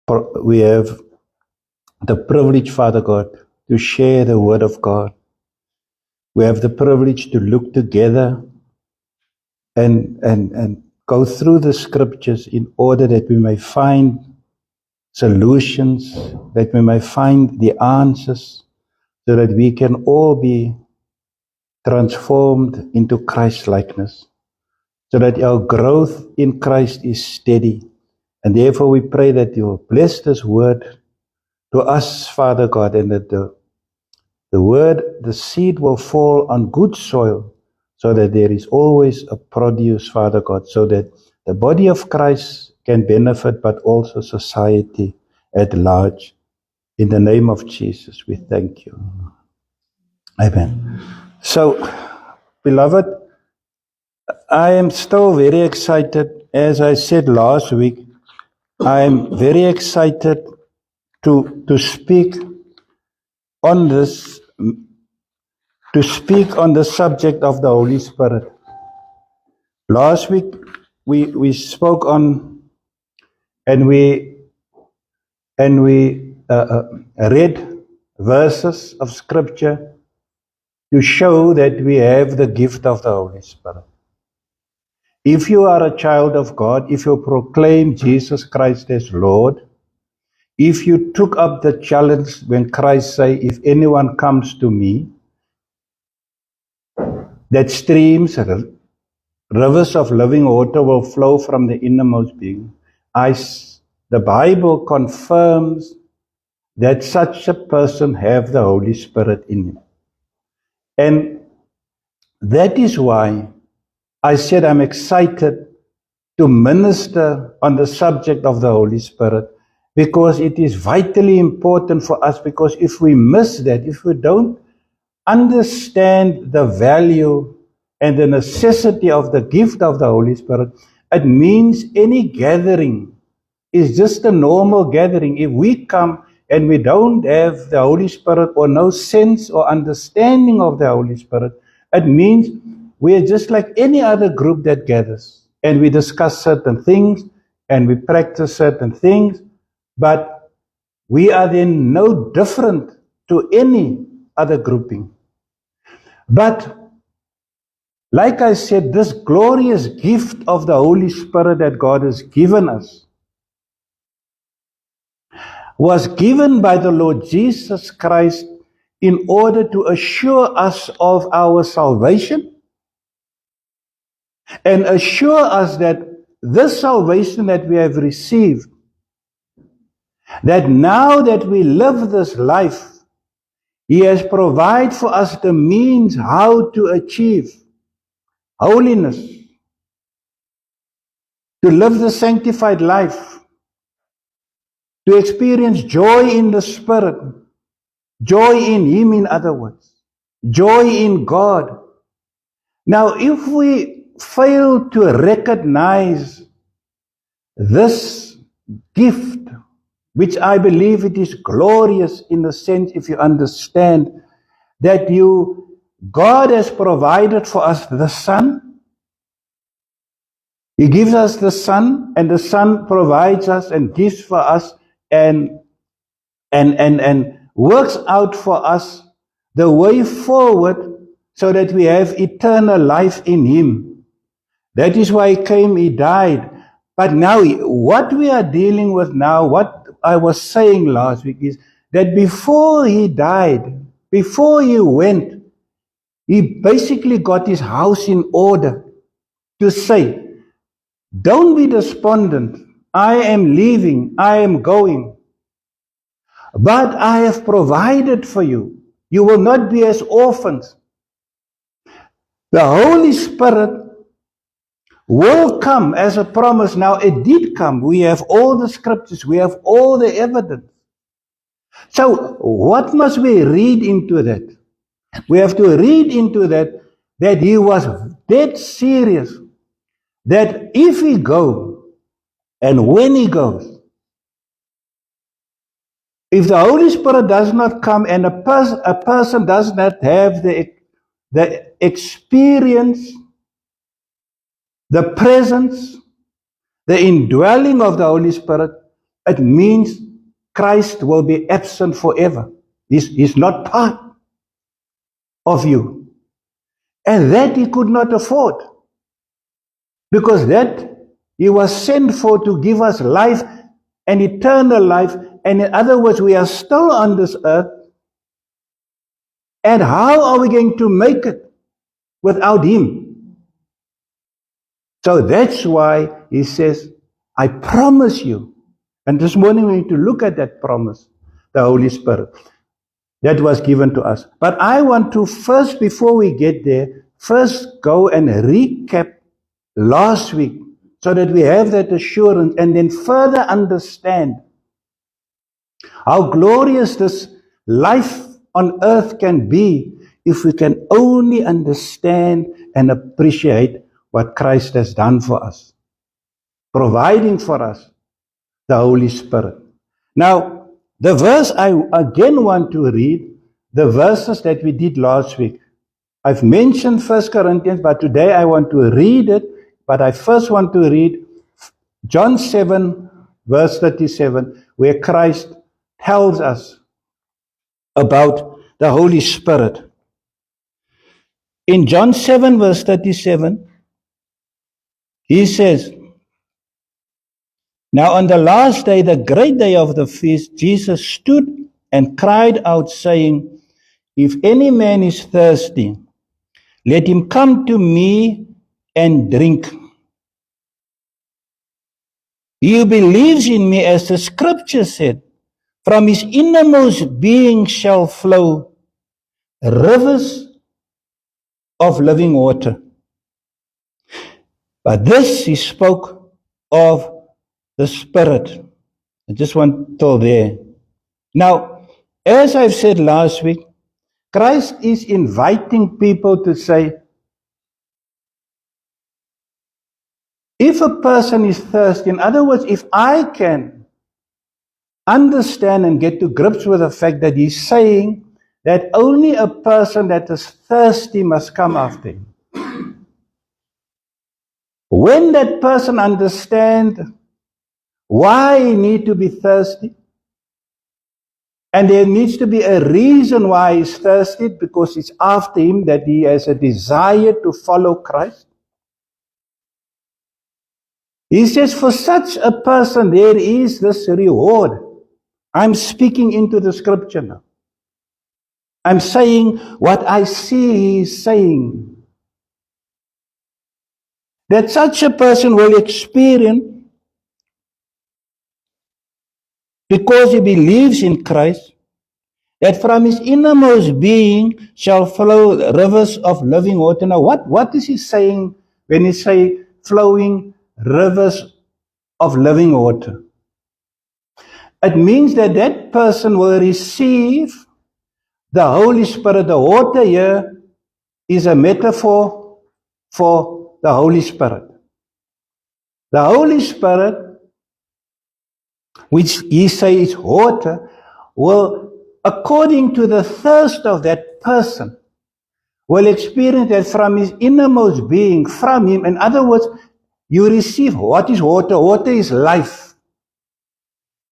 we have the privilege, Father God, to share the Word of God. We have the privilege to look together and go through the scriptures in order that we may find solutions, that we may find the answers, so that we can all be transformed into Christ-likeness, so that our growth in Christ is steady. And therefore we pray that you will bless this word to us, Father God, and that the word, the seed will fall on good soil, so that there is always a produce, Father God, so that the body of Christ can benefit, but also society at large. In the name of Jesus, we thank you. Amen. So, beloved, I am still very excited. As I said last week, I am very excited to speak on this, to speak on the subject of the Holy Spirit. Last week, we spoke on, and we read verses of Scripture to show that we have the gift of the Holy Spirit. If you are a child of God, if you proclaim Jesus Christ as Lord, if you took up the challenge when Christ said, if anyone comes to me, that streams, rivers of living water will flow from the innermost being. The Bible confirms that such a person have the Holy Spirit in him. And that is why I said I'm excited to minister on the subject of the Holy Spirit, because it is vitally important for us, because if we miss that, if we don't understand the value and the necessity of the gift of the Holy Spirit, it means any gathering is just a normal gathering. If we come and we don't have the Holy Spirit or no sense or understanding of the Holy Spirit, it means we are just like any other group that gathers. And we discuss certain things and we practice certain things, but we are then no different to any other grouping. But like I said, this glorious gift of the Holy Spirit that God has given us was given by the Lord Jesus Christ in order to assure us of our salvation and assure us that this salvation that we have received, that now that we live this life, He has provided for us the means how to achieve holiness, to live the sanctified life, to experience joy in the Spirit, joy in Him, in other words, joy in God. Now, if we fail to recognize this gift, which I believe it is glorious in the sense, if you understand that God has provided for us the Son. He gives us the Son, and the Son provides us and gives for us and works out for us the way forward so that we have eternal life in Him. That is why He came, He died. But now, what we are dealing with now, what I was saying last week, is that before He died, before He went, He basically got His house in order to say, don't be despondent. I am leaving. I am going. But I have provided for you. You will not be as orphans. The Holy Spirit will come as a promise. Now, it did come. We have all the scriptures. We have all the evidence. So, what must we read into that? We have to read into that He was dead serious. That if He goes, and when He goes, if the Holy Spirit does not come and a person does not have the experience, the presence, the indwelling of the Holy Spirit, it means Christ will be absent forever. He's not part of you. And that he could not afford. Because that he was sent for to give us life and eternal life. And in other words, we are still on this earth. And how are we going to make it without him? So that's why he says, I promise you. And this morning we need to look at that promise, the Holy Spirit that was given to us. But I want to first, before we get there, first go and recap last week so that we have that assurance and then further understand how glorious this life on earth can be if we can only understand and appreciate what Christ has done for us, providing for us the Holy Spirit. Now, the verse I again want to read, the verses that we did last week. I've mentioned 1 Corinthians, but today I want to read it, but I first want to read John 7, verse 37, where Christ tells us about the Holy Spirit. In John 7, verse 37, he says, now on the last day, the great day of the feast, Jesus stood and cried out, saying, if any man is thirsty, let him come to me and drink. He who believes in me, as the scripture said, from his innermost being shall flow rivers of living water. But this he spoke of the Spirit. I just want to there. Now, as I've said last week, Christ is inviting people to say, if a person is thirsty, in other words, if I can understand and get to grips with the fact that he's saying that only a person that is thirsty must come after him. When that person understands why he needs to be thirsty, and there needs to be a reason why he's thirsty, because it's after him that he has a desire to follow Christ. He says, for such a person, there is this reward. I'm speaking into the scripture now. I'm saying what I see he's saying. That such a person will experience, because he believes in Christ, that from his innermost being shall flow rivers of living water. Now, what is he saying when he say flowing rivers of living water? It means that that person will receive the Holy Spirit. The water here is a metaphor for the Holy Spirit. The Holy Spirit, which he says is water, will, according to the thirst of that person, will experience that from his innermost being, from him. In other words, you receive, what is water? Water is life.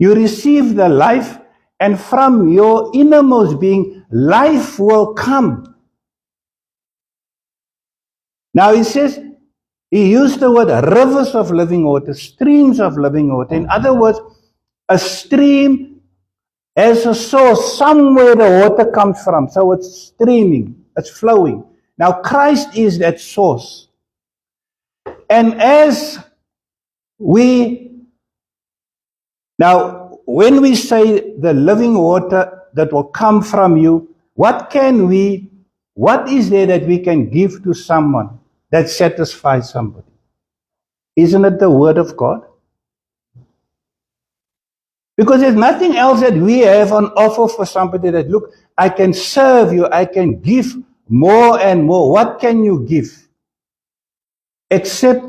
You receive the life, and from your innermost being, life will come. Now he says, he used the word rivers of living water, streams of living water. In other words, a stream has a source, somewhere the water comes from. So it's streaming, it's flowing. Now Christ is that source. And as now when we say the living water that will come from you, what is there that we can give to someone that satisfies somebody? Isn't it the word of God? Because there's nothing else that we have on offer for somebody that, look, I can serve you, I can give more and more. What can you give? Except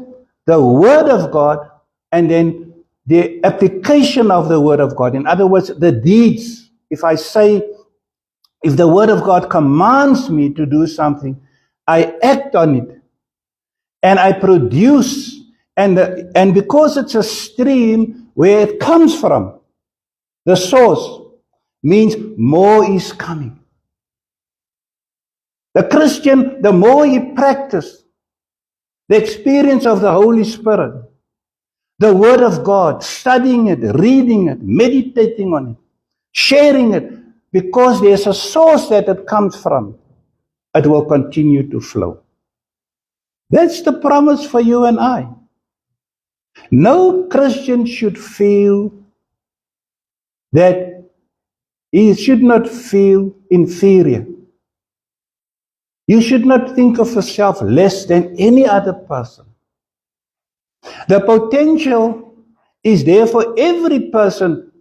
the word of God and then the application of the word of God. In other words, the deeds. If the word of God commands me to do something, I act on it and I produce And because it's a stream, where it comes from, the source, means more is coming. The Christian, the more he practices the experience of the Holy Spirit, the Word of God, studying it, reading it, meditating on it, sharing it, because there's a source that it comes from, it will continue to flow. That's the promise for you and I. No Christian should feel that he should not feel inferior. You should not think of yourself less than any other person. The potential is there for every person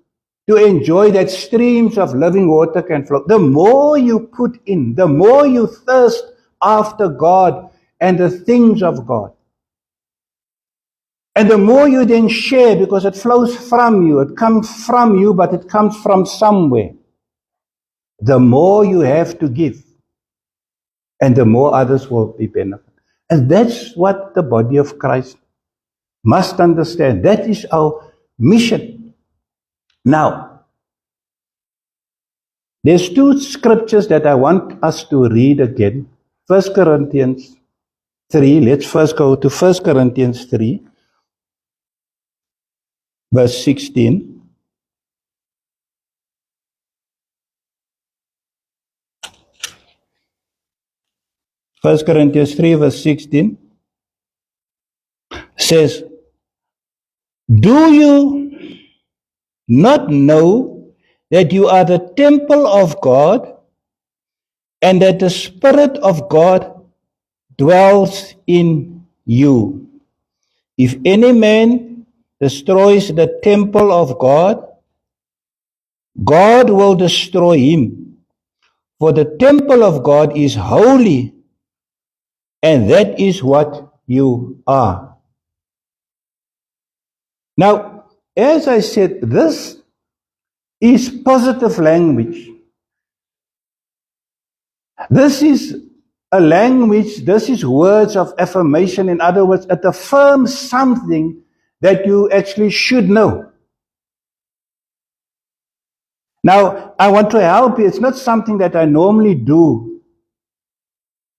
to enjoy that streams of living water can flow. The more you put in, the more you thirst after God and the things of God. And the more you then share, because it flows from you, it comes from you, but it comes from somewhere. The more you have to give, and the more others will be benefited. And that's what the body of Christ must understand. That is our mission. Now, there's two scriptures that I want us to read again. 1 Corinthians 3. Let's first go to 1 Corinthians 3, verse 16. 1 Corinthians 3, verse 16 says, "Do you not know that you are the temple of God and that the Spirit of God dwells in you? If any man destroys the temple of God, God will destroy him. For the temple of God is holy, and that is what you are." Now, as I said, this is positive language. This is a language, this is words of affirmation. In other words, it affirms something that you actually should know. Now, I want to help you. It's not something that I normally do,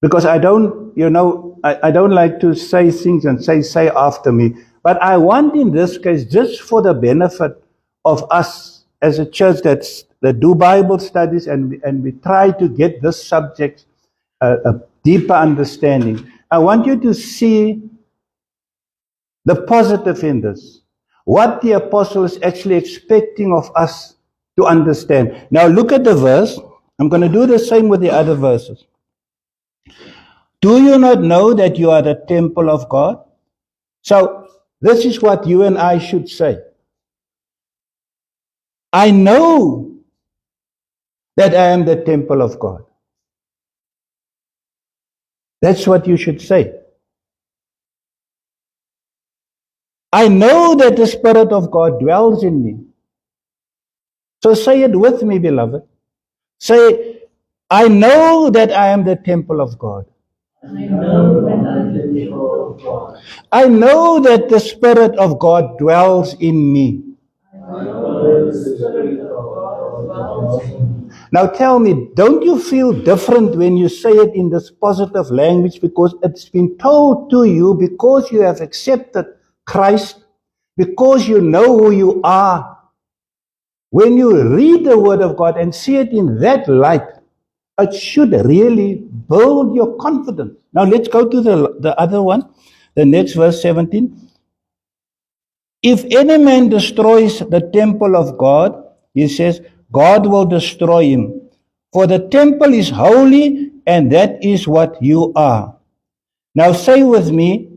because I don't, I don't like to say things and say after me. But I want, in this case, just for the benefit of us as a church that do Bible studies, and we try to get this subject a deeper understanding. I want you to see the positive in this. What the apostle is actually expecting of us to understand. Now look at the verse. I'm going to do the same with the other verses. Do you not know that you are the temple of God? So this is what you and I should say. I know that I am the temple of God. That's what you should say. I know that the Spirit of God dwells in me. So say it with me, beloved. Say, I know that I am the temple of God. I know that I am the temple of God. I know that the Spirit of God dwells in me. I know that the Spirit of God dwells in me. Now tell me, don't you feel different when you say it in this positive language, because it's been told to you, because you have accepted Christ, because you know who you are? When you read the Word of God and see it in that light, it should really build your confidence. Now let's go to the other one, the next verse 17. If any man destroys the temple of God, he says, God will destroy him. For the temple is holy, and that is what you are. Now say with me,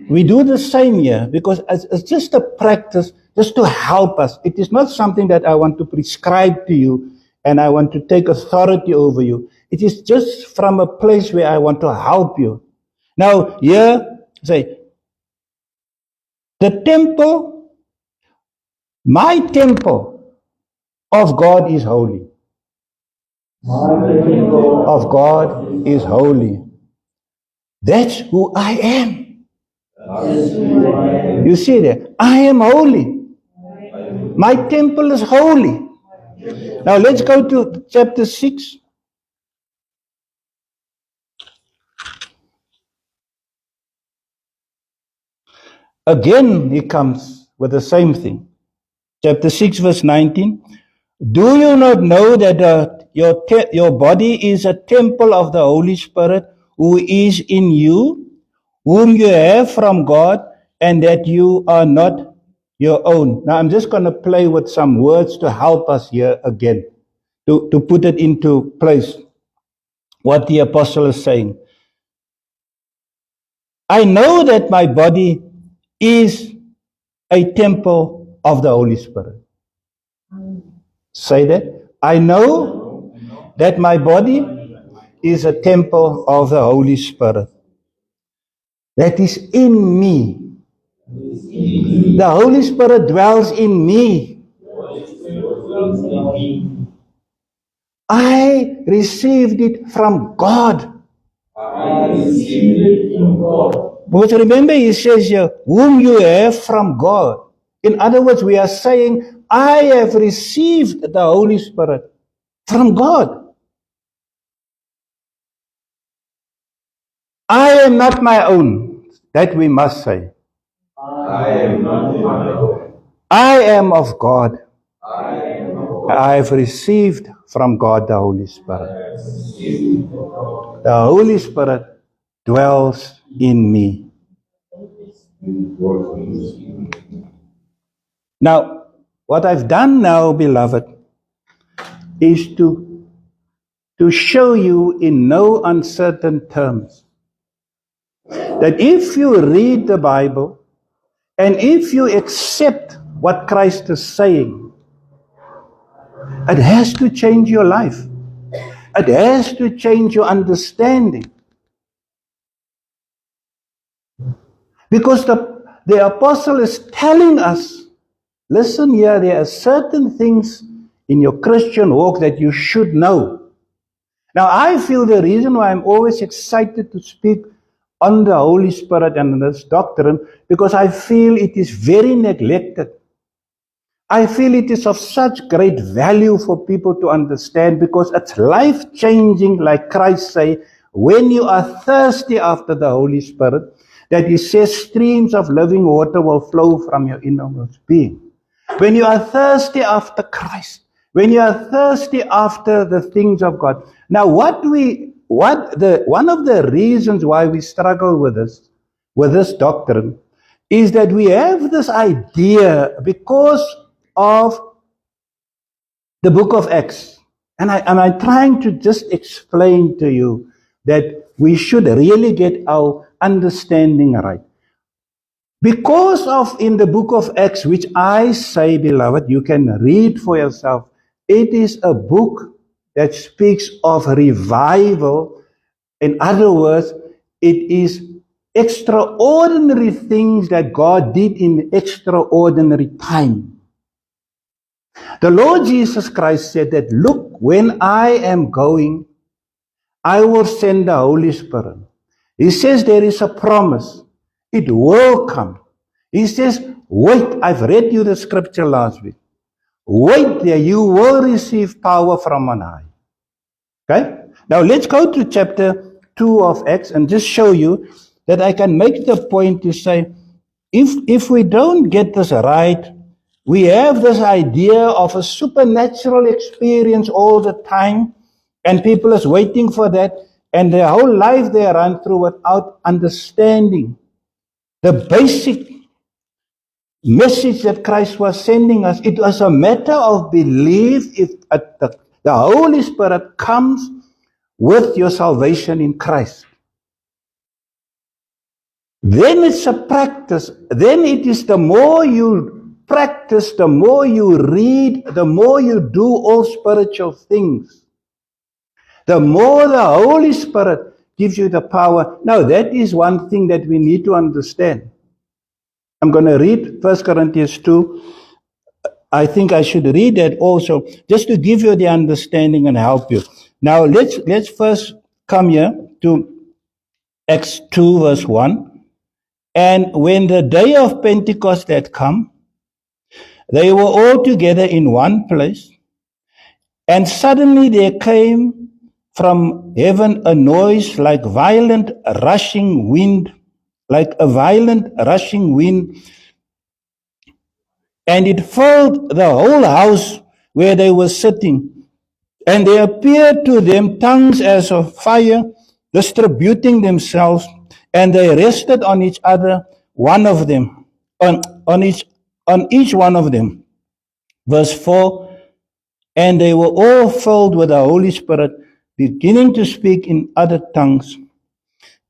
we do the same here, because it's just a practice, just to help us. It is not something that I want to prescribe to you, and I want to take authority over you. It is just from a place where I want to help you. Now here, say, the temple, my temple of God is holy. My temple Of God is holy. That's who I am. You see there, I am holy. My temple is holy. Now let's go to chapter 6. Again, he comes with the same thing. Chapter 6, verse 19. Do you not know that your body is a temple of the Holy Spirit who is in you, whom you have from God, and that you are not your own? Now, I'm just going to play with some words to help us here again, to put it into place, what the apostle is saying. I know that my body is a temple of the Holy Spirit. Say that. I know that my body is a temple of the Holy Spirit that is in me. The Holy Spirit dwells in me. I received it from God. But remember, he says here, whom you have from God. In other words, we are saying, I have received the Holy Spirit from God. I am not my own. That we must say. I am not my own. I am of God. I have received from God the Holy Spirit. The Holy Spirit dwells in me. Now, what I've done now, beloved, is to show you in no uncertain terms that if you read the Bible and if you accept what Christ is saying, it has to change your life. It has to change your understanding. Because the apostle is telling us, listen here, there are certain things in your Christian walk that you should know. Now, I feel the reason why I'm always excited to speak on the Holy Spirit and this doctrine, because I feel it is very neglected. I feel it is of such great value for people to understand, because it's life-changing, like Christ say, when you are thirsty after the Holy Spirit, that he says streams of living water will flow from your innermost being. When you are thirsty after Christ, when you are thirsty after the things of God. Now, one of the reasons why we struggle with this doctrine, is that we have this idea because of the book of Acts. And I'm trying to just explain to you that we should really get our understanding right. Because of in the book of Acts, which I say, beloved, you can read for yourself, it is a book that speaks of revival. In other words, it is extraordinary things that God did in extraordinary time. The Lord Jesus Christ said that, look, when I am going, I will send the Holy Spirit. He says there is a promise. It will come. He says, wait, I've read you the scripture last week. Wait there, you will receive power from on high. Okay? Now let's go to chapter 2 of Acts and just show you that I can make the point to say, if we don't get this right, we have this idea of a supernatural experience all the time, and people is waiting for that, and their whole life they run through without understanding the basic message that Christ was sending us. It was a matter of belief. If the Holy Spirit comes with your salvation in Christ, then it's a practice. Then it is the more you practice, the more you read, the more you do all spiritual things, the more the Holy Spirit gives you the power. Now, that is one thing that we need to understand. I'm going to read 1 Corinthians 2. I think I should read that also, just to give you the understanding and help you. Now, let's first come here to Acts 2, verse 1. And when the day of Pentecost had come, they were all together in one place. And suddenly there came from heaven a noise like violent rushing wind, and it filled the whole house where they were sitting. And there appeared to them tongues as of fire, distributing themselves, and they rested on each other, one of them, on each one of them. Verse 4, and they were all filled with the Holy Spirit, beginning to speak in other tongues,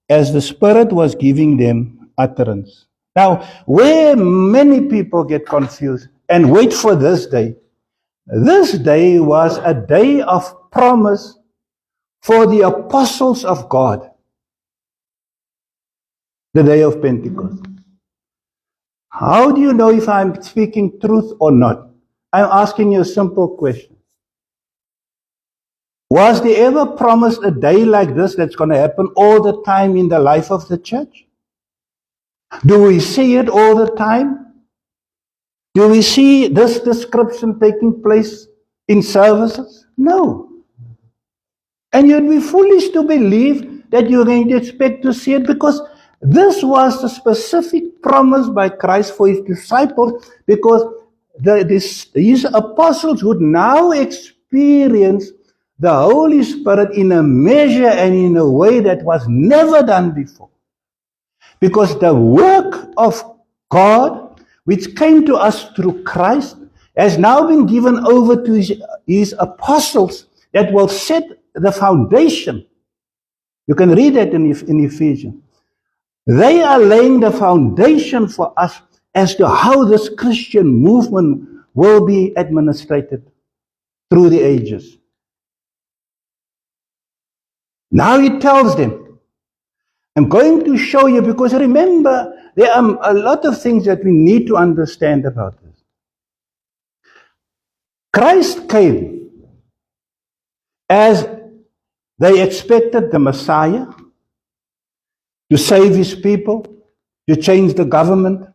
as the Spirit was giving them utterance. Now, where many people get confused and wait for this day was a day of promise for the apostles of God, the day of Pentecost. How do you know if I'm speaking truth or not? I'm asking you a simple question. Was there ever promised a day like this that's going to happen all the time in the life of the church? Do we see it all the time? Do we see this description taking place in services? No. And you'd be foolish to believe that you're going to expect to see it, because this was the specific promise by Christ for his disciples, because these apostles would now experience the Holy Spirit in a measure and in a way that was never done before. Because the work of God, which came to us through Christ, has now been given over to his apostles that will set the foundation. You can read that in Ephesians. They are laying the foundation for us as to how this Christian movement will be administrated through the ages. Now he tells them, I'm going to show you, because remember, there are a lot of things that we need to understand about this. Christ came as they expected the Messiah to save his people, to change the government.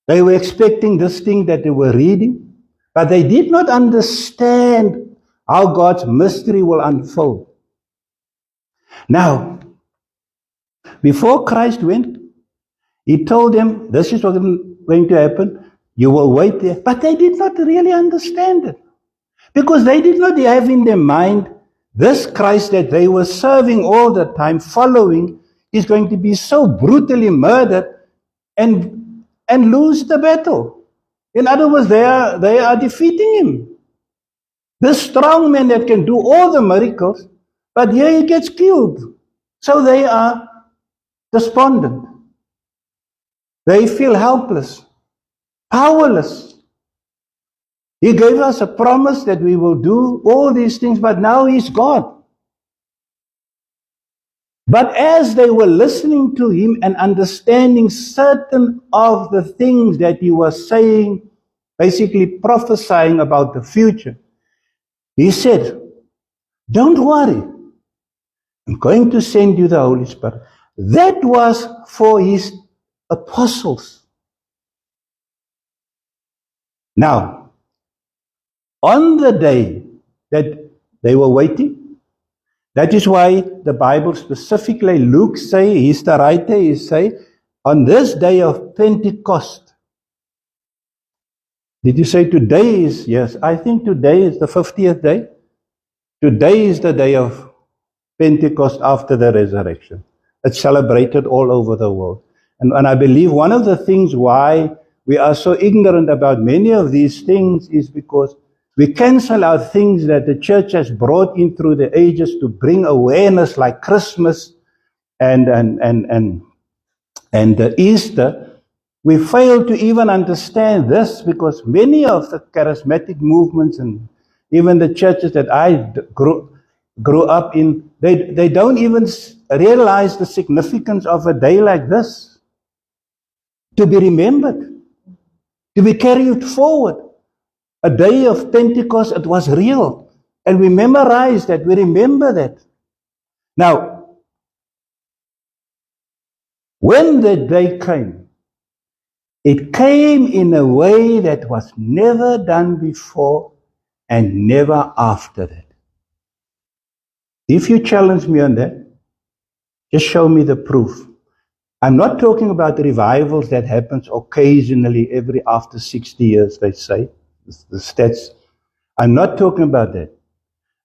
They were expecting this thing that they were reading, but they did not understand how God's mystery will unfold. Now, before Christ went, he told them, this is what's going to happen. You will wait there. But they did not really understand it, because they did not have in their mind this Christ that they were serving all the time, following, is going to be so brutally murdered and lose the battle. In other words, they are defeating him. This strong man that can do all the miracles, but here he gets killed. So they are despondent. They feel helpless, powerless. He gave us a promise that we will do all these things, but now he's gone. But as they were listening to him and understanding certain of the things that he was saying, basically prophesying about the future, he said, don't worry, I'm going to send you the Holy Spirit. That was for his apostles. Now, on the day that they were waiting, that is why the Bible specifically, Luke say, he's the writer, he say, on this day of Pentecost. Did you say today is? Yes, I think today is the 50th day. Today is the day of Pentecost after the resurrection. It's celebrated all over the world. And I believe one of the things why we are so ignorant about many of these things is because we cancel out things that the church has brought in through the ages to bring awareness, like Christmas and Easter. We fail to even understand this, because many of the charismatic movements and even the churches that I grew up in, they don't even realize the significance of a day like this, to be remembered, to be carried forward. A day of Pentecost, it was real. And we memorize that, we remember that. Now, When the day came, it came in a way that was never done before and never after that. If you challenge me on that, just show me the proof. I'm not talking about revivals that happens occasionally after 60 years, they say, the stats. I'm not talking about that.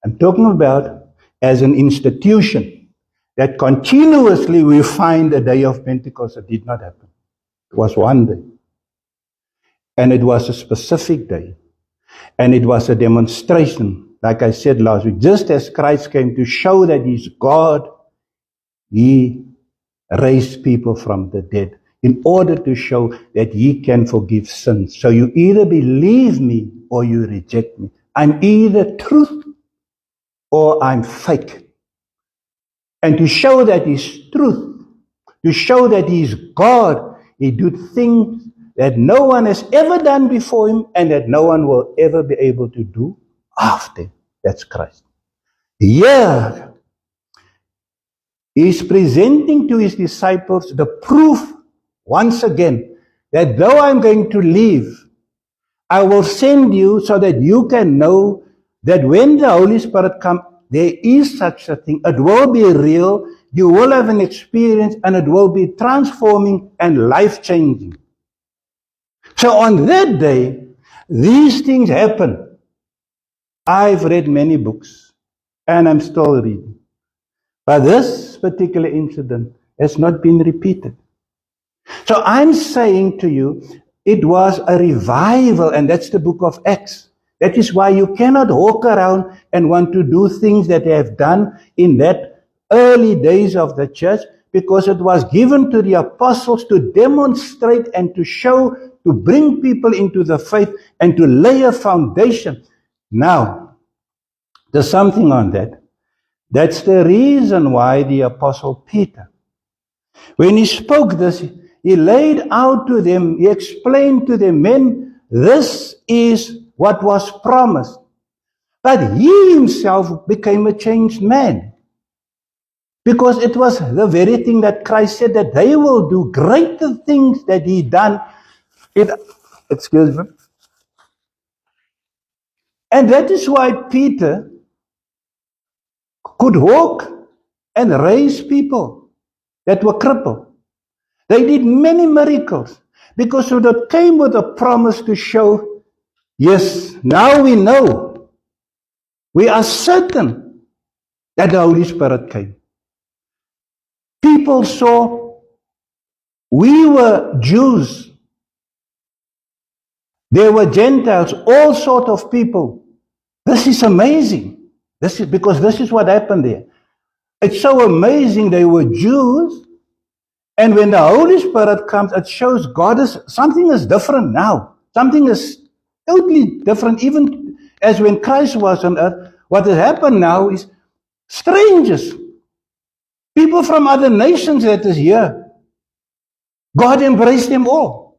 I'm talking about as an institution that continuously we find a day of Pentecost that did not happen. It was one day. And it was a specific day. And it was a demonstration, like I said last week, just as Christ came to show that He's God, He raised people from the dead in order to show that He can forgive sins. So you either believe me or you reject me. I'm either truth or I'm fake. And to show that He's truth, to show that He's God, He did things that no one has ever done before Him and that no one will ever be able to do after. That's Christ. Yeah. He's presenting to His disciples the proof, once again, that though I'm going to leave, I will send you so that you can know that when the Holy Spirit comes, there is such a thing. It will be real. You will have an experience and it will be transforming and life-changing. So on that day, these things happen. I've read many books and I'm still reading. But this particular incident has not been repeated. So I'm saying to you, it was a revival, and that's the book of Acts. That is why you cannot walk around and want to do things that they have done in that early days of the church, because it was given to the apostles to demonstrate and to show, to bring people into the faith and to lay a foundation. Now, there's something on that. That's the reason why the Apostle Peter, when he spoke this, he laid out to them, he explained to them, men, this is what was promised. But he himself became a changed man. Because it was the very thing that Christ said, that they will do greater things that He done. Excuse me. And that is why Peter could walk and raise people that were crippled. They did many miracles because it came with a promise to show, yes, now we know, we are certain that the Holy Spirit came. People saw, we were Jews, there were Gentiles, all sorts of people. This is amazing. Because this is what happened there. It's so amazing. They were Jews, and when the Holy Spirit comes, it shows something is different now. Something is totally different. Even as when Christ was on earth, what has happened now is strangers, people from other nations that is here. God embraced them all.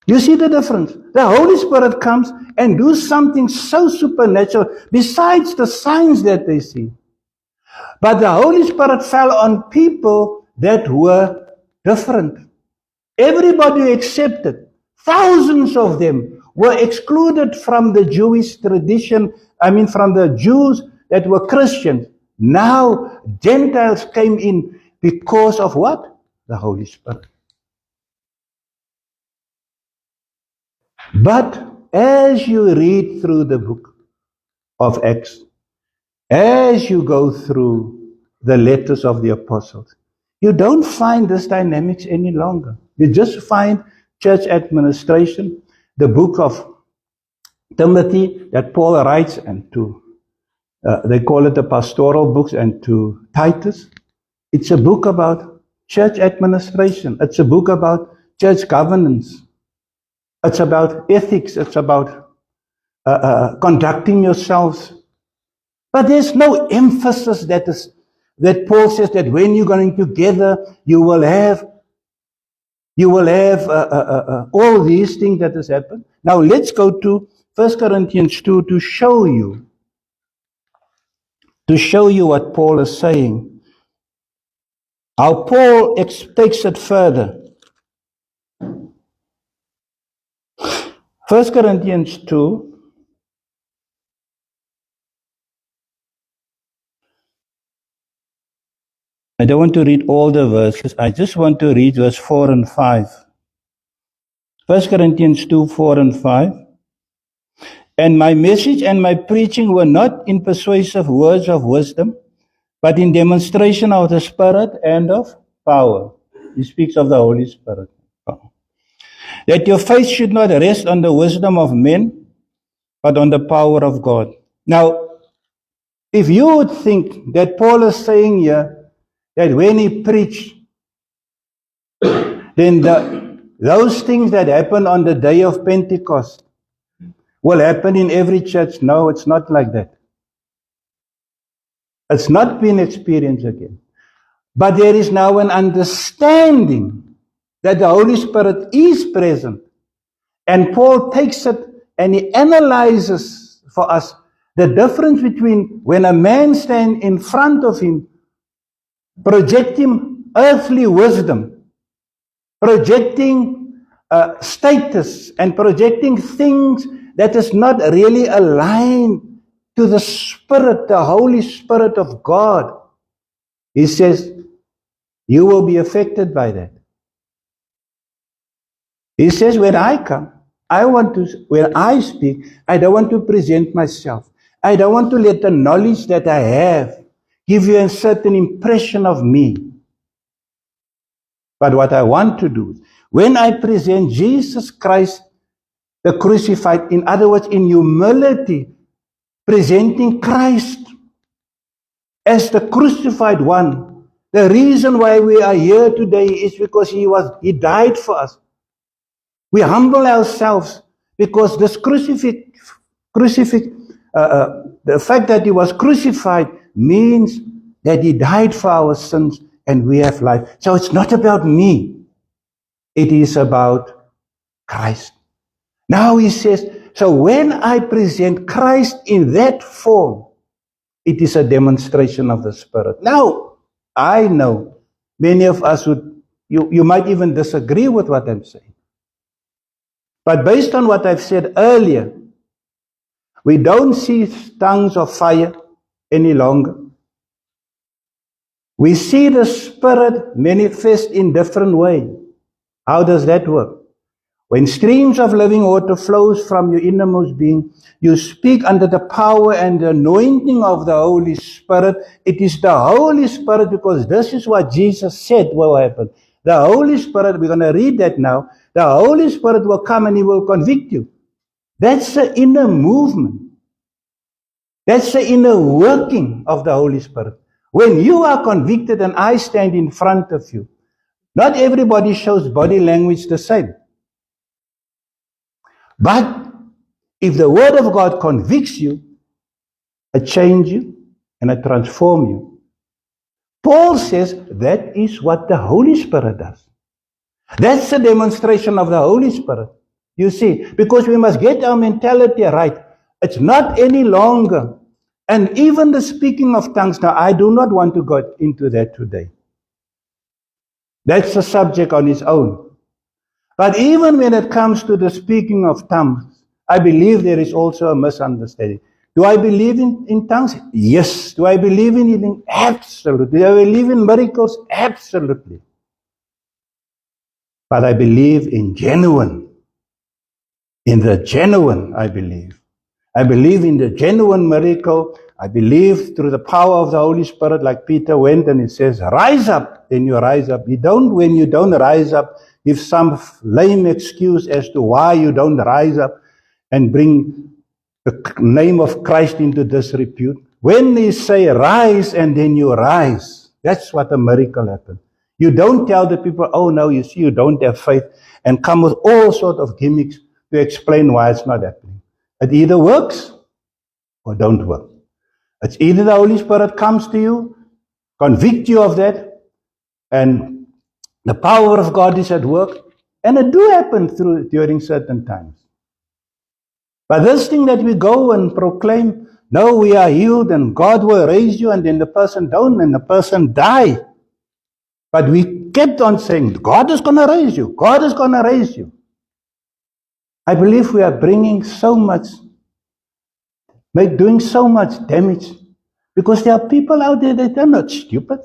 You see the difference? The Holy Spirit comes and do something so supernatural besides the signs that they see. But the Holy Spirit fell on people that were different. Everybody accepted. Thousands of them were excluded from the Jewish tradition. From the Jews that were Christians. Now, Gentiles came in because of what? The Holy Spirit. But as you read through the book of Acts, as you go through the letters of the apostles, you don't find this dynamics any longer. You just find church administration, the book of Timothy that Paul writes, and they call it the pastoral books, and to Titus. It's a book about church administration. It's a book about church governance. It's about ethics. It's about conducting yourselves. But there's no emphasis that Paul says that when you're going together, you will have all these things that has happened. Now let's go to 1 Corinthians 2 to show you what Paul is saying. How Paul takes it further. 1 Corinthians 2. I don't want to read all the verses. I just want to read verse 4 and 5. 1 Corinthians 2, 4 and 5. And my message and my preaching were not in persuasive words of wisdom, but in demonstration of the Spirit and of power. He speaks of the Holy Spirit. That your faith should not rest on the wisdom of men, but on the power of God. Now, if you would think that Paul is saying here that when he preached, then those things that happened on the day of Pentecost will happen in every church. No, it's not like that. It's not been experienced again. But there is now an understanding that the Holy Spirit is present. And Paul takes it and he analyzes for us the difference between when a man stands in front of him, projecting earthly wisdom, projecting status, and projecting things that is not really aligned to the Spirit, the Holy Spirit of God. He says, you will be affected by that. He says, when I come, when I speak, I don't want to present myself. I don't want to let the knowledge that I have give you a certain impression of me. But what I want to do, when I present Jesus Christ, the crucified, in other words, in humility, presenting Christ as the crucified one, the reason why we are here today is because He died for us. We humble ourselves because this the fact that He was crucified means that He died for our sins and we have life. So it's not about me. It is about Christ. Now he says, so when I present Christ in that form, it is a demonstration of the Spirit. Now, I know many of us you might even disagree with what I'm saying. But based on what I've said earlier, we don't see tongues of fire any longer. We see the Spirit manifest in different ways. How does that work? When streams of living water flows from your innermost being, you speak under the power and the anointing of the Holy Spirit. It is the Holy Spirit, because this is what Jesus said will happen. The Holy Spirit, we're going to read that now. The Holy Spirit will come and He will convict you. That's the inner movement. That's the inner working of the Holy Spirit. When you are convicted and I stand in front of you, not everybody shows body language the same. But if the Word of God convicts you, it changes you and it transforms you. Paul says that is what the Holy Spirit does. That's a demonstration of the Holy Spirit. You see, because we must get our mentality right. It's not any longer. And even the speaking of tongues, now I do not want to go into that today. That's a subject on its own. But even when it comes to the speaking of tongues, I believe there is also a misunderstanding. Do I believe in tongues? Yes. Do I believe in healing? Absolutely. Do I believe in miracles? Absolutely. But I believe in genuine. In the genuine, I believe. I believe in the genuine miracle. I believe through the power of the Holy Spirit, like Peter went and it says, rise up, then you rise up. When you don't rise up, give some lame excuse as to why you don't rise up and bring the name of Christ into disrepute. When they say rise and then you rise, that's what a miracle happens. You don't tell the people, oh no, you see, you don't have faith, and come with all sorts of gimmicks to explain why it's not happening. It either works or don't work. It's either the Holy Spirit comes to you, convict you of that, and the power of God is at work, and it do happen during certain times. But this thing that we go and proclaim, no, we are healed and God will raise you, and then the person don't, and the person die. But we kept on saying, God is going to raise you. God is going to raise you. I believe we are bringing so much, doing so much damage. Because there are people out there that are not stupid.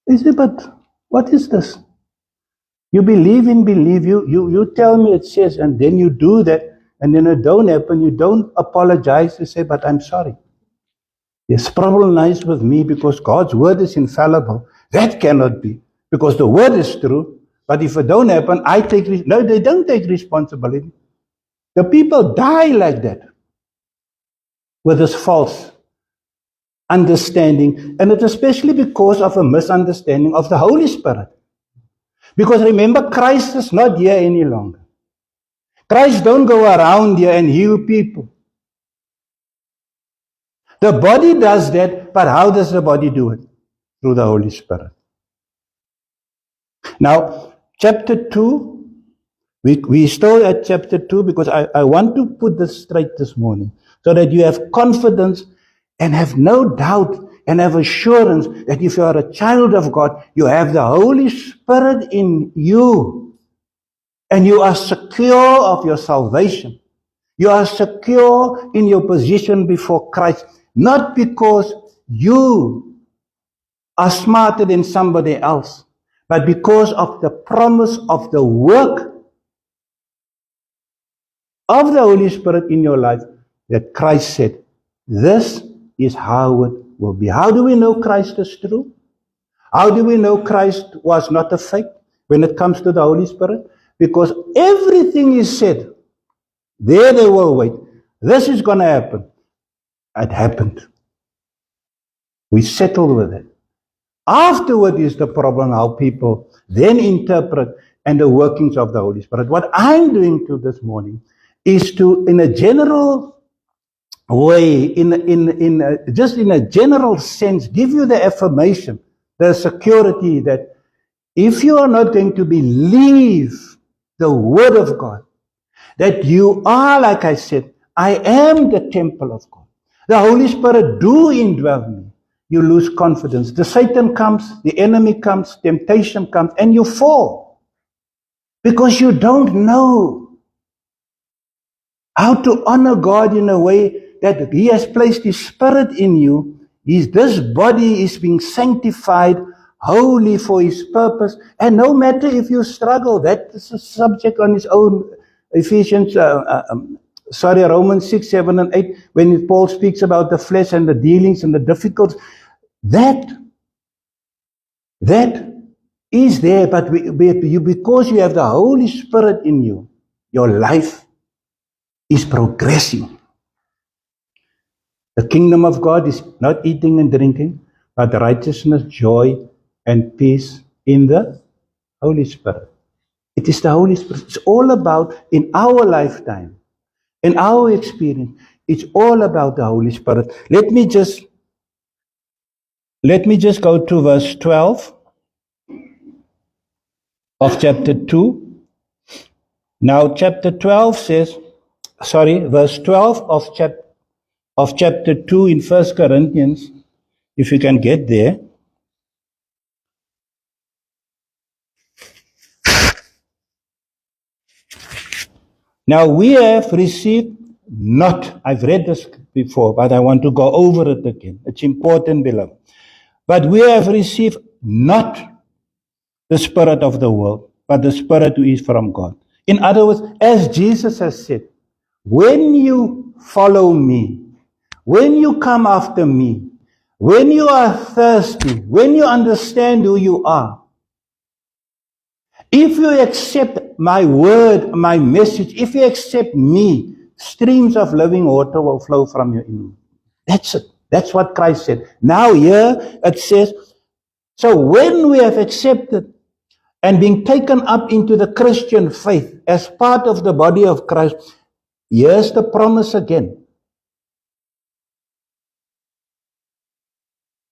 They say, but what is this? You believe, you tell me it says, and then you do that, and then it don't happen. You don't apologize. You say, but I'm sorry. This problem lies with me because God's word is infallible. That cannot be, because the word is true. But if it don't happen, no, they don't take responsibility. The people die like that with this false understanding, and it's especially because of a misunderstanding of the Holy Spirit. Because remember, Christ is not here any longer. Christ don't go around here and heal people. The body does that, but how does the body do it? Through the Holy Spirit. Now, chapter 2, we still at chapter 2 because I want to put this straight this morning so that you have confidence and have no doubt and have assurance that if you are a child of God, you have the Holy Spirit in you and you are secure of your salvation. You are secure in your position before Christ, not because you are smarter than somebody else, but because of the promise of the work of the Holy Spirit in your life that Christ said, this is how it will be. How do we know Christ is true? How do we know Christ was not a fake when it comes to the Holy Spirit? Because everything is said. There they will wait. This is going to happen. It happened. We settled with it. Afterward is the problem how people then interpret and the workings of the Holy Spirit. What I'm doing to this morning is to, in a general way, just in a general sense, give you the affirmation, the security that if you are not going to believe the Word of God, that you are, like I said, I am the temple of God. The Holy Spirit do indwell me. You lose confidence. The Satan comes, the enemy comes, temptation comes, and you fall. Because you don't know how to honor God in a way that He has placed His Spirit in you. This body is being sanctified, holy for His purpose. And no matter if you struggle, that is a subject on its own. Romans 6, 7, and 8, when Paul speaks about the flesh and the dealings and the difficulties, that is there, but because you have the Holy Spirit in you, your life is progressing. The kingdom of God is not eating and drinking, but righteousness, joy, and peace in the Holy Spirit. It is the Holy Spirit. It's all about, in our lifetime, in our experience, it's all about the Holy Spirit. Let me just go to verse 12 of chapter 2. Now, chapter 12 says, verse 12 of chapter 2 in 1 Corinthians, if you can get there. Now, we have received not, I've read this before, but I want to go over it again. It's important, beloved. But we have received not the spirit of the world, but the Spirit who is from God. In other words, as Jesus has said, when you follow me, when you come after me, when you are thirsty, when you understand who you are, if you accept my word, my message, if you accept me, streams of living water will flow from your inner. That's it. That's what Christ said. Now here it says, so when we have accepted and being taken up into the Christian faith as part of the body of Christ, here's the promise again.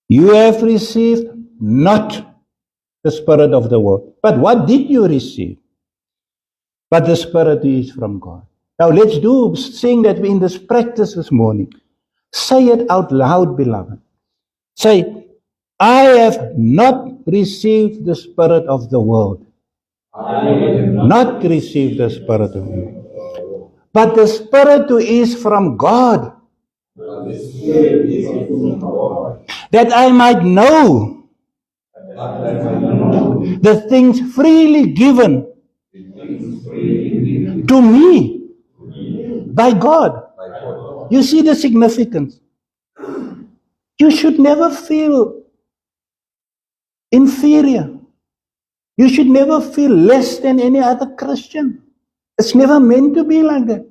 You have received not the spirit of the world. But what did you receive? But the Spirit is from God. Now let's sing that in this practice this morning. Say it out loud, beloved. Say, I have not received the spirit of the world. Not received the spirit of the world. But the spirit who is from God, that I might know the things freely given to me by God. You see the significance. You should never feel inferior. You should never feel less than any other Christian. It's never meant to be like that.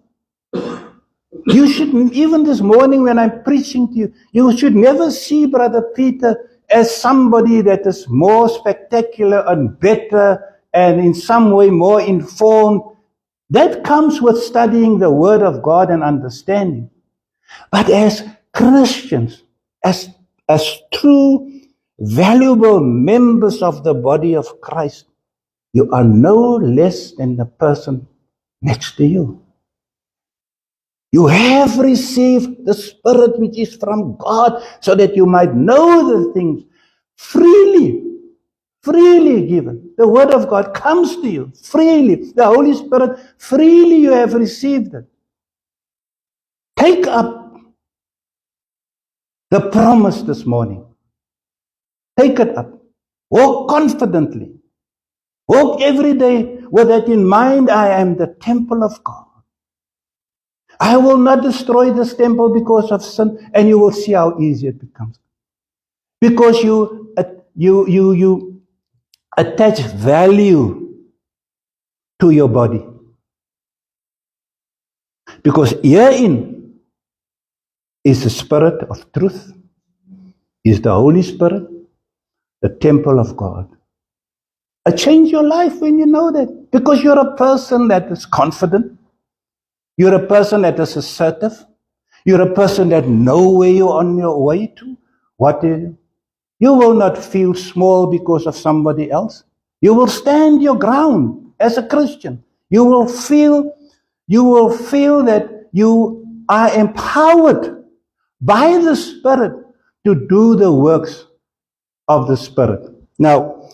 You should, even this morning when I'm preaching to you, you should never see Brother Peter as somebody that is more spectacular and better and in some way more informed. That comes with studying the Word of God and understanding. But as Christians, as true, valuable members of the body of Christ, you are no less than the person next to you. You have received the Spirit which is from God so that you might know the things freely given. The Word of God comes to you freely. The Holy Spirit, freely you have received it. Take up the promise this morning. Take it up. Walk confidently. Walk every day with that in mind. I am the temple of God. I will not destroy this temple because of sin, and you will see how easy it becomes. Because you attach value to your body. Because herein is the Spirit of truth, is the Holy Spirit, the temple of God. It changes your life when you know that. Because you're a person that is confident. You're a person that is assertive. You're a person that knows where you're on your way to. What is it? You will not feel small because of somebody else. You will stand your ground as a Christian. You will feel that you are empowered by the Spirit to do the works of the Spirit. Now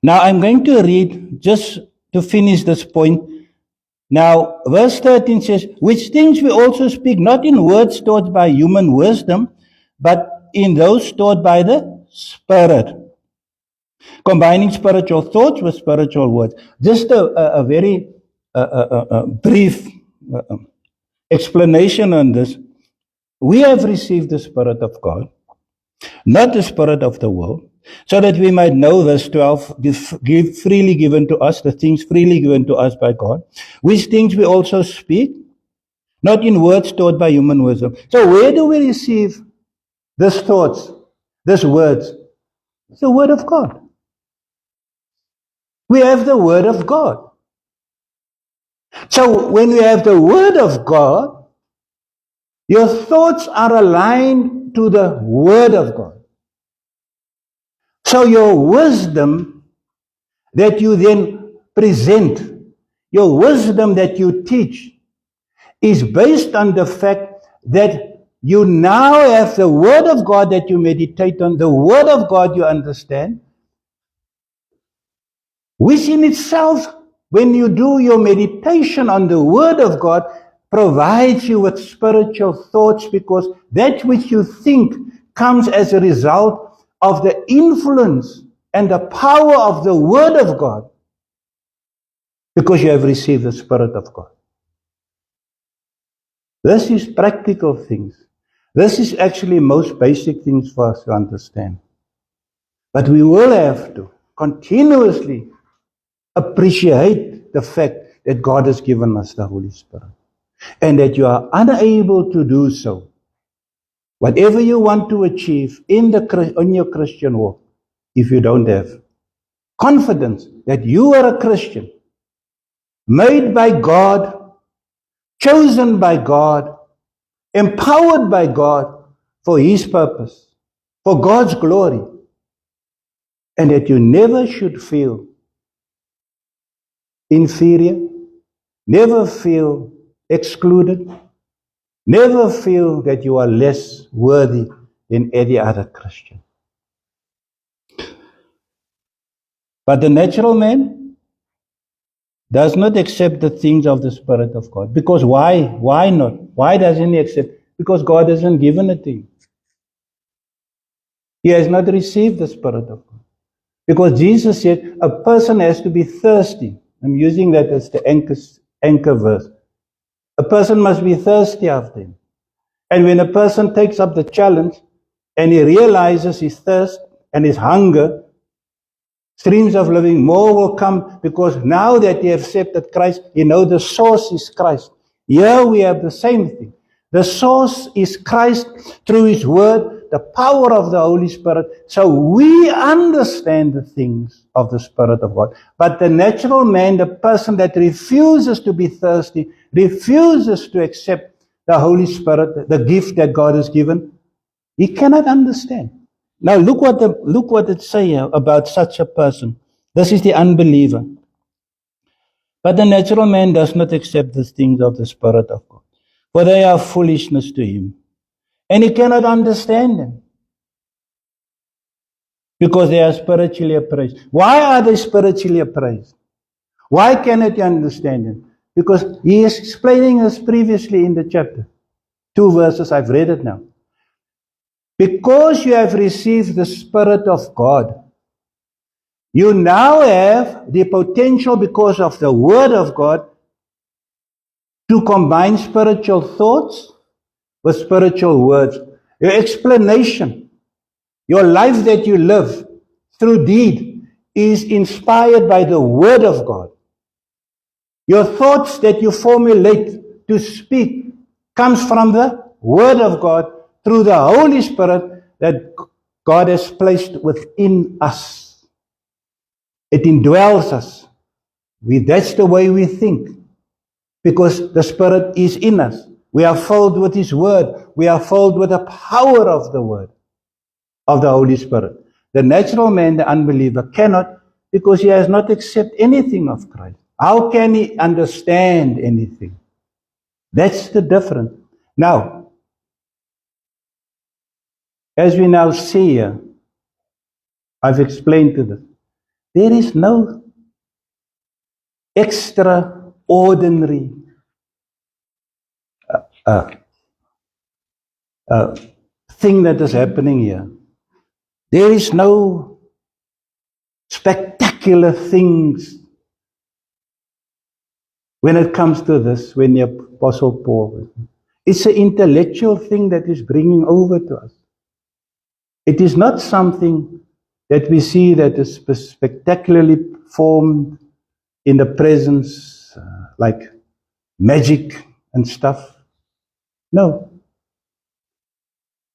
I'm going to read, just to finish this point. Now, verse 13 says, which things we also speak, not in words taught by human wisdom, but in those taught by the Spirit. Combining spiritual thoughts with spiritual words. Just a very brief explanation on this. We have received the Spirit of God, not the spirit of the world, so that we might know, verse 12, give freely given to us, the things freely given to us by God, which things we also speak, not in words taught by human wisdom. So where do we receive these thoughts, these words? It's the Word of God. We have the Word of God. So when we have the Word of God, your thoughts are aligned to the Word of God. So your wisdom that you then present, your wisdom that you teach, is based on the fact that you now have the Word of God that you meditate on, the Word of God you understand, which in itself, when you do your meditation on the Word of God, provides you with spiritual thoughts, because that which you think comes as a result of the influence and the power of the Word of God, because you have received the Spirit of God. This is practical things. This is actually most basic things for us to understand. But we will have to continuously appreciate the fact that God has given us the Holy Spirit, and that you are unable to do so. Whatever you want to achieve in your Christian walk, if you don't have confidence that you are a Christian, made by God, chosen by God, empowered by God for His purpose, for God's glory, and that you never should feel inferior, never feel excluded, never feel that you are less worthy than any other Christian. But the natural man does not accept the things of the Spirit of God. Because why? Why not? Why doesn't he accept? Because God hasn't given it to him. He has not received the Spirit of God. Because Jesus said a person has to be thirsty. I'm using that as the anchor verse. A person must be thirsty after him. And when a person takes up the challenge and he realizes his thirst and his hunger, streams of living more will come, because now that he has accepted Christ, he knows the source is Christ. Here we have the same thing. The source is Christ through his word, the power of the Holy Spirit. So we understand the things of the Spirit of God. But the natural man, the person that refuses to be thirsty, refuses to accept the Holy Spirit, the gift that God has given, he cannot understand. Now look what it says here about such a person. This is the unbeliever. But the natural man does not accept the things of the Spirit of God, for they are foolishness to him. And he cannot understand them, because they are spiritually appraised. Why are they spiritually appraised? Why cannot you understand them? Because he is explaining this previously in the chapter. 2 verses, I've read it now. Because you have received the Spirit of God, you now have the potential, because of the Word of God, to combine spiritual thoughts with spiritual words. Your explanation, your life that you live through deed, is inspired by the Word of God. Your thoughts that you formulate to speak comes from the Word of God through the Holy Spirit that God has placed within us. It indwells us. That's the way we think, because the Spirit is in us. We are filled with His Word. We are filled with the power of the Word, of the Holy Spirit. The natural man, the unbeliever, cannot, because he has not accepted anything of Christ. How can he understand anything? That's the difference. Now, as we now see here, I've explained to this. There is no extraordinary thing that is happening here. There is no spectacular things when it comes to this, when the Apostle Paul. It's an intellectual thing that is bringing over to us. It is not something that we see that is spectacularly formed in the presence, like magic and stuff. No.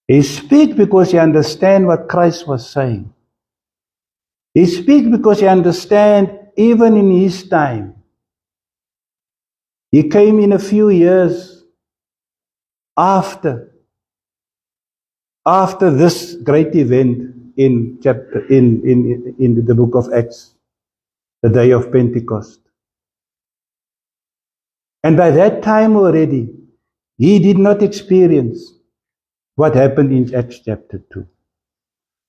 He speaks because he understands what Christ was saying. He speaks because he understands, even in his time. He came in a few years after this great event in the book of Acts, the day of Pentecost. And by that time already, he did not experience what happened in Acts chapter 2.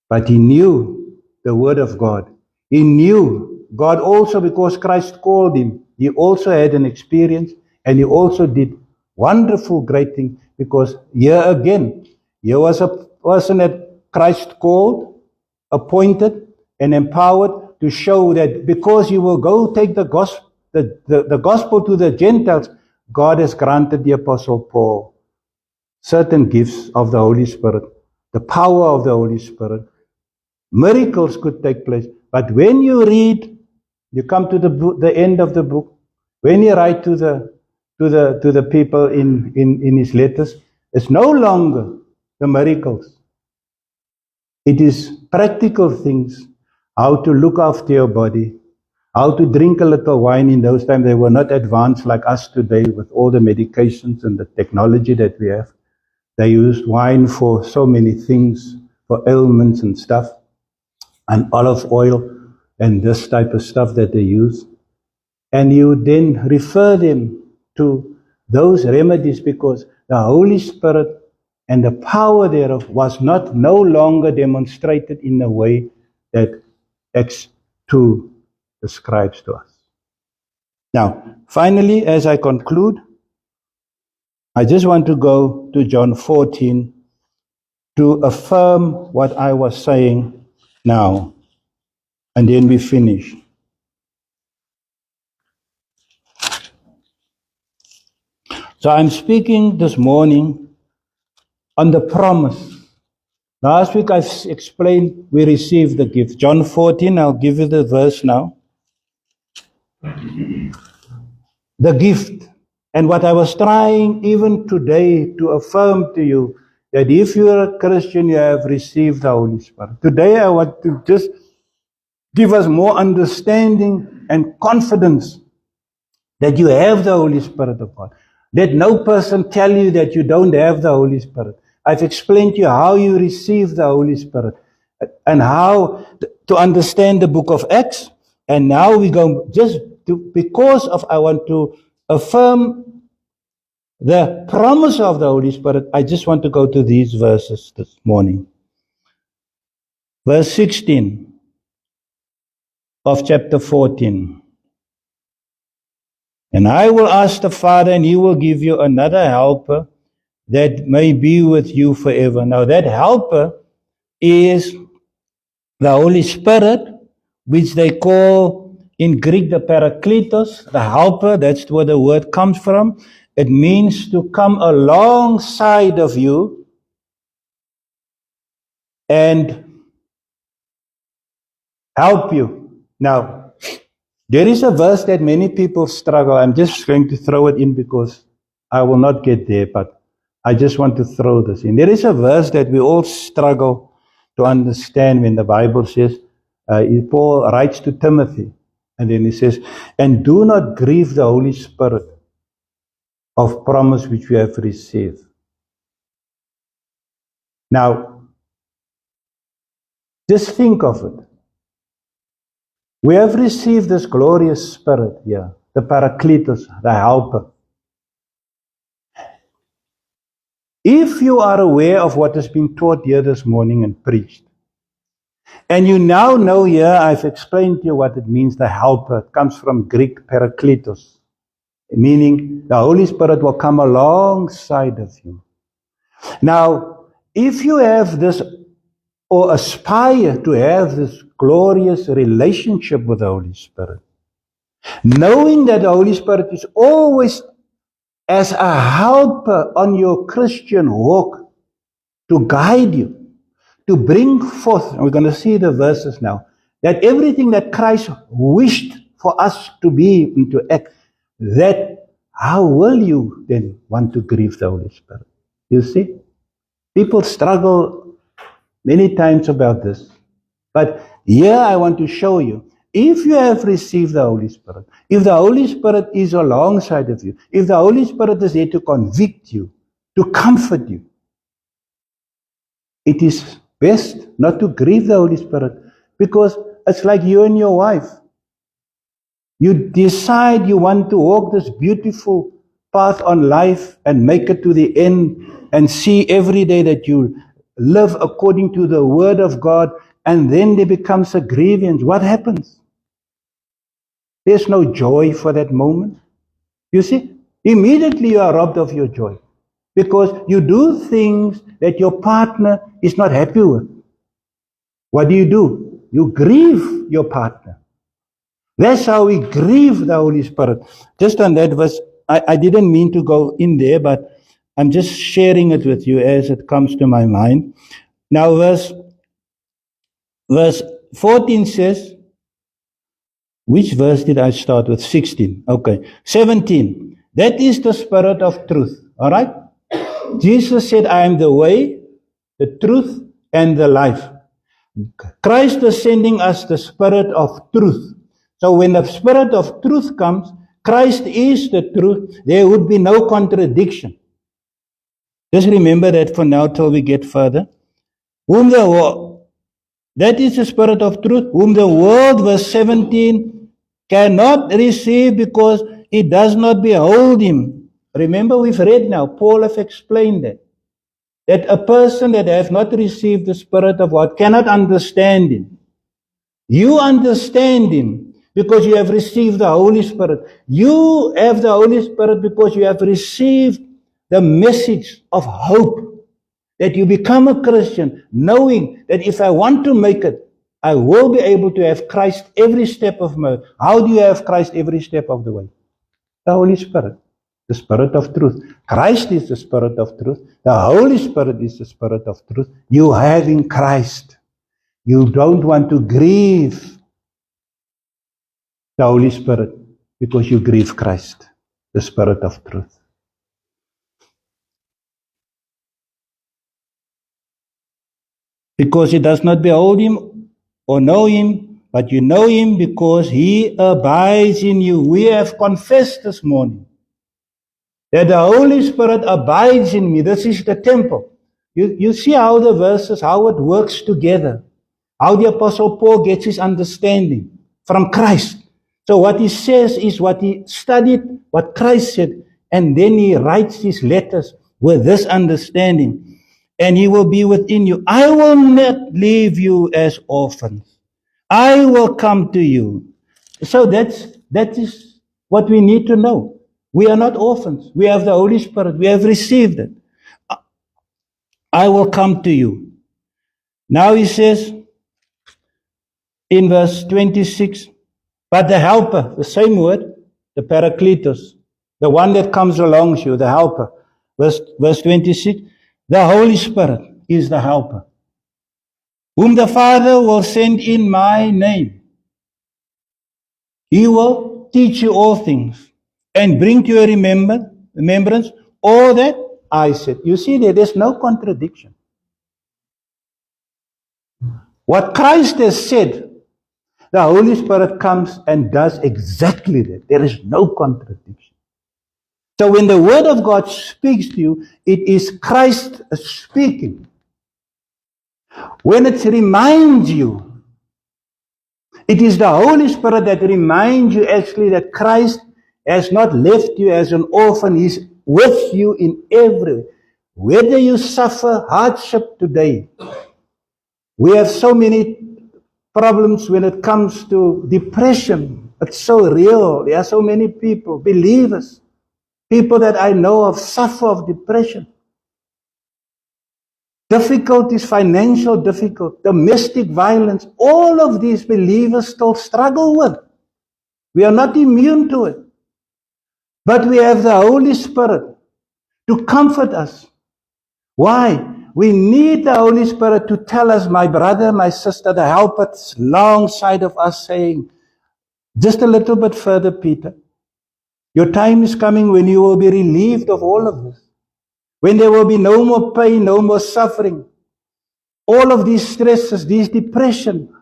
But he knew the Word of God. He knew God also, because Christ called him. He also had an experience, and he also did wonderful, great things, because here again, here was a person that Christ called, appointed, and empowered to show that because you will go take the gospel to the Gentiles, God has granted the Apostle Paul certain gifts of the Holy Spirit, the power of the Holy Spirit. Miracles could take place. But when you read, you come to the end of the book, when you write to the people in his letters, it's no longer the miracles. It is practical things, how to look after your body, how to drink a little wine. In those times, they were not advanced like us today with all the medications and the technology that we have. They used wine for so many things, for ailments and stuff, and olive oil and this type of stuff that they use. And you then refer them to those remedies, because the Holy Spirit and the power thereof was no longer demonstrated in the way that Acts 2 describes to us. Now, finally, as I conclude, I just want to go to John 14 to affirm what I was saying now, and then we finish. So I'm speaking this morning on the promise. Last week I've explained we received the gift. John 14, I'll give you the verse now. The gift. And what I was trying even today to affirm to you, that if you're a Christian, you have received the Holy Spirit. Today I want to just give us more understanding and confidence that you have the Holy Spirit of God. Let no person tell you that you don't have the Holy Spirit. I've explained to you how you receive the Holy Spirit and how to understand the book of Acts. And now we go because I want to affirm the promise of the Holy Spirit, I just want to go to these verses this morning. Verse 16 of chapter 14. And I will ask the Father, and He will give you another helper that may be with you forever. Now that helper is the Holy Spirit, which they call in Greek the Parakletos, the helper. That's where the word comes from. It means to come alongside of you and help you. Now, there is a verse that many people struggle. I'm just going to throw it in because I will not get there, but I just want to throw this in. There is a verse that we all struggle to understand when the Bible says, Paul writes to Timothy, and then he says, and do not grieve the Holy Spirit of promise which we have received. Now, just think of it. We have received this glorious Spirit here, the Parakletos, the helper. If you are aware of what has been taught here this morning and preached, and you now know here, I've explained to you what it means, the helper. It comes from Greek Parakletos, meaning the Holy Spirit will come alongside of you. Now, if you have this or aspire to have this glorious relationship with the Holy Spirit, knowing that the Holy Spirit is always as a helper on your Christian walk to guide you, to bring forth, and we're going to see the verses now, that everything that Christ wished for us to be and to act, that how will you then want to grieve the Holy Spirit? You see? People struggle many times about this. But here I want to show you, if you have received the Holy Spirit, if the Holy Spirit is alongside of you, if the Holy Spirit is there to convict you, to comfort you, it is best not to grieve the Holy Spirit, because it's like you and your wife. You decide you want to walk this beautiful path on life and make it to the end and see every day that you live according to the Word of God, and then there becomes a grievance. What happens? There's no joy for that moment. You see, immediately you are robbed of your joy because you do things that your partner is not happy with. What do? You grieve your partner. That's how we grieve the Holy Spirit. Just on that verse, I didn't mean to go in there, but I'm just sharing it with you as it comes to my mind. Now, verse 14 says, which verse did I start with? 16. Okay. 17. That is the Spirit of truth. All right? Jesus said, I am the way, the truth, and the life. Christ is sending us the Spirit of truth. So when the Spirit of truth comes, Christ is the truth. There would be no contradiction. Just remember that for now till we get further. That is the Spirit of truth, whom the world, verse 17, cannot receive because it does not behold him. Remember, we've read now, Paul has explained that. that a person that have not received the Spirit of God cannot understand Him. You understand Him because you have received the Holy Spirit. You have the Holy Spirit because you have received the message of hope, that you become a Christian, knowing that if I want to make it, I will be able to have Christ every step of my way. How do you have Christ every step of the way? The Holy Spirit, the Spirit of truth. Christ is the Spirit of truth. The Holy Spirit is the Spirit of truth. You having Christ. You don't want to grieve the Holy Spirit because you grieve Christ, the Spirit of truth. Because he does not behold him or know him, but you know him because he abides in you. We have confessed this morning that the Holy Spirit abides in me. This is the temple. You see how the verses, how it works together. How the Apostle Paul gets his understanding from Christ. So what he says is what he studied, what Christ said, and then he writes his letters with this understanding. And he will be within you. I will not leave you as orphans. I will come to you. So that is what we need to know. We are not orphans. We have the Holy Spirit. We have received it. I will come to you. Now he says in verse 26, but the helper, the same word, the Paracletos, the one that comes along you, the helper. Verse 26, the Holy Spirit is the helper, whom the Father will send in my name. He will teach you all things and bring to your remembrance all that I said. You see, there's no contradiction. What Christ has said, the Holy Spirit comes and does exactly that. There is no contradiction. So when the Word of God speaks to you, it is Christ speaking. When it reminds you, it is the Holy Spirit that reminds you actually that Christ has not left you as an orphan. He's with you in every way. Whether you suffer hardship today, we have so many problems when it comes to depression. It's so real. There are so many people, believers, people that I know of suffer of depression. Difficulties, financial difficulties, domestic violence, all of these believers still struggle with. We are not immune to it. But we have the Holy Spirit to comfort us. Why? We need the Holy Spirit to tell us, my brother, my sister, the helper alongside of us saying, just a little bit further, Peter. Your time is coming when you will be relieved of all of this. When there will be no more pain, no more suffering. All of these stresses, these depression.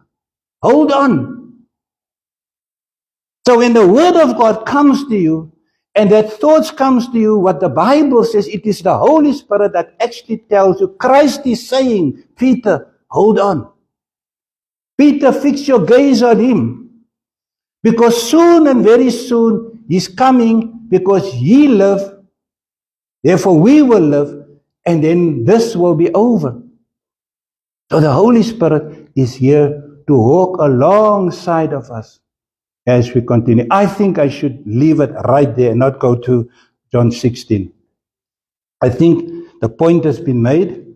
Hold on. So when the Word of God comes to you, and that thoughts comes to you, what the Bible says, it is the Holy Spirit that actually tells you. Christ is saying, Peter, hold on. Peter, fix your gaze on Him. Because soon and very soon, He's coming because He lived. Therefore, we will live, and then this will be over. So the Holy Spirit is here to walk alongside of us as we continue. I think I should leave it right there and not go to John 16. I think the point has been made.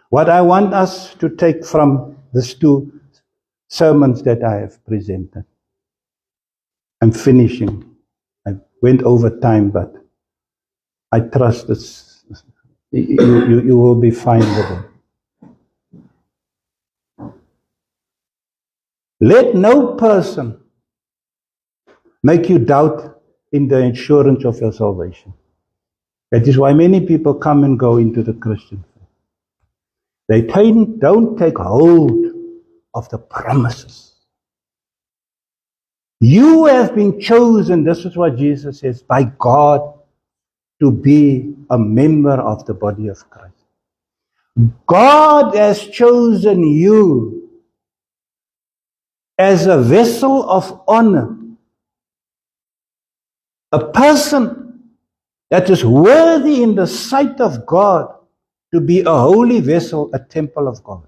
What I want us to take from these two sermons that I have presented. I'm finishing. I went over time, but I trust you will be fine with it. Let no person make you doubt in the assurance of your salvation. That is why many people come and go into the Christian faith. They don't take hold of the promises. You have been chosen, this is what Jesus says, by God to be a member of the body of Christ. God has chosen you as a vessel of honor, a person that is worthy in the sight of God to be a holy vessel, a temple of God?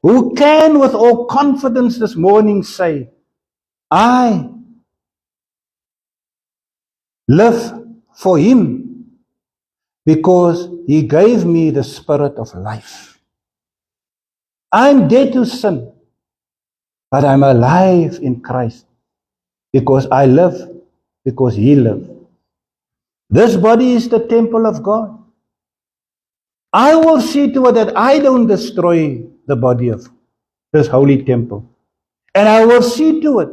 Who can with all confidence this morning say, I live for Him because He gave me the spirit of life. I'm dead to sin, but I'm alive in Christ because I live, because He lived. This body is the temple of God. I will see to it that I don't destroy the body of this holy temple. And I will see to it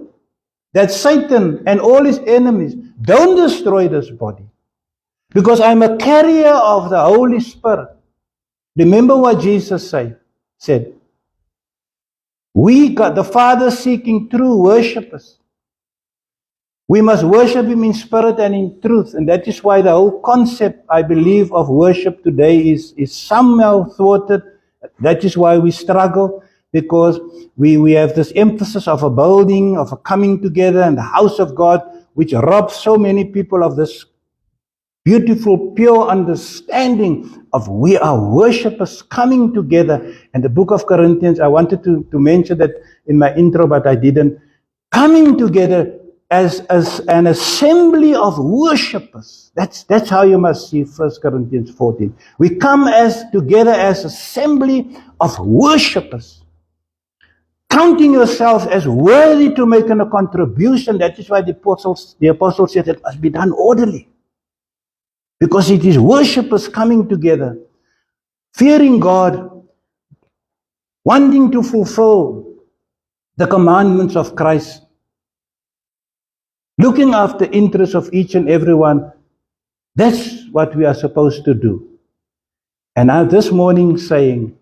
that Satan and all his enemies don't destroy this body. Because I'm a carrier of the Holy Spirit. Remember what Jesus said. We got the Father seeking true worshippers. We must worship Him in spirit and in truth. And that is why the whole concept, I believe, of worship today is somehow thwarted. That is why we struggle, because we have this emphasis of a building, of a coming together in the house of God, which robs so many people of this beautiful, pure understanding of we are worshippers coming together. And the book of Corinthians, I wanted to mention that in my intro, but I didn't. Coming together as an assembly of worshippers. That's how you must see 1 Corinthians 14. We come together as assembly of worshippers. Counting yourself as worthy to make a contribution. That is why the apostle said it must be done orderly. Because it is worshippers coming together, fearing God, wanting to fulfill the commandments of Christ, looking after the interests of each and every one. That's what we are supposed to do. And I'm this morning saying,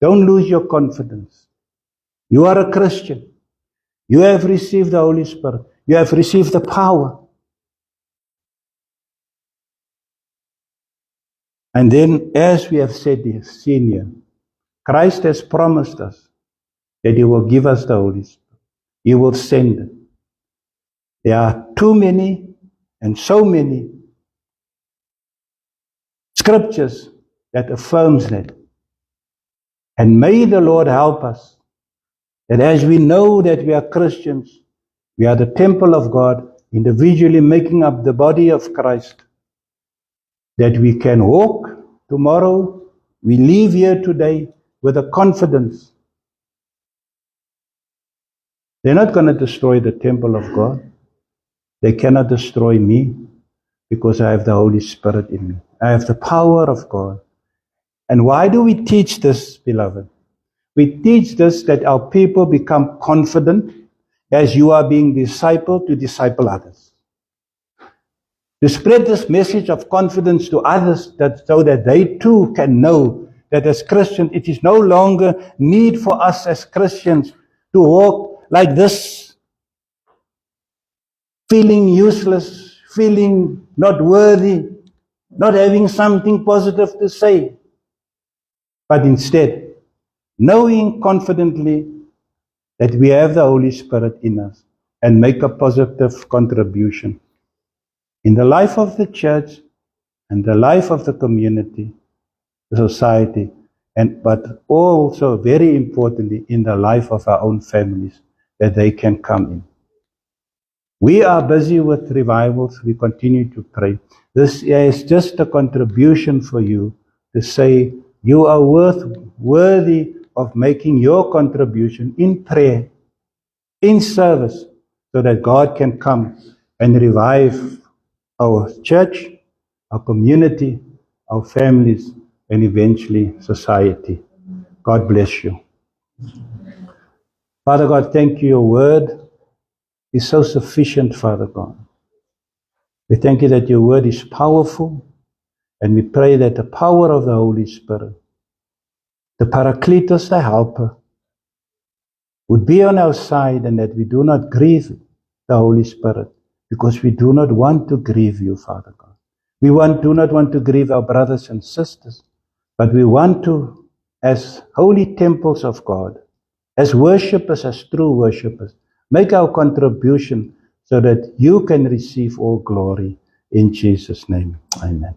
don't lose your confidence. You are a Christian. You have received the Holy Spirit. You have received the power. And then, as we have seen here, Christ has promised us that He will give us the Holy Spirit. He will send it. There are too many and so many scriptures that affirms that. And may the Lord help us that as we know that we are Christians, we are the temple of God, individually making up the body of Christ, that we can walk tomorrow, we leave here today with a confidence. They're not going to destroy the temple of God. They cannot destroy me because I have the Holy Spirit in me. I have the power of God. And why do we teach this, beloved? We teach this that our people become confident as you are being discipled to disciple others. To spread this message of confidence to others so that they too can know that as Christians, it is no longer need for us as Christians to walk like this, feeling useless, feeling not worthy, not having something positive to say, but instead, knowing confidently that we have the Holy Spirit in us and make a positive contribution in the life of the church and the life of the community, the society, but also very importantly in the life of our own families, that they can come in. We are busy with revivals. We continue to pray. This is just a contribution for you to say you are worthy of making your contribution in prayer, in service, so that God can come and revive our church, our community, our families, and eventually society. God bless you. Father God, thank you. Your word is so sufficient, Father God. We thank you that your word is powerful, and we pray that the power of the Holy Spirit, the Paracletos, the Helper, would be on our side, and that we do not grieve the Holy Spirit, because we do not want to grieve you, Father God. We do not want to grieve our brothers and sisters, but we want to, as holy temples of God, as worshippers, as true worshippers, make our contribution so that you can receive all glory. In Jesus' name, amen.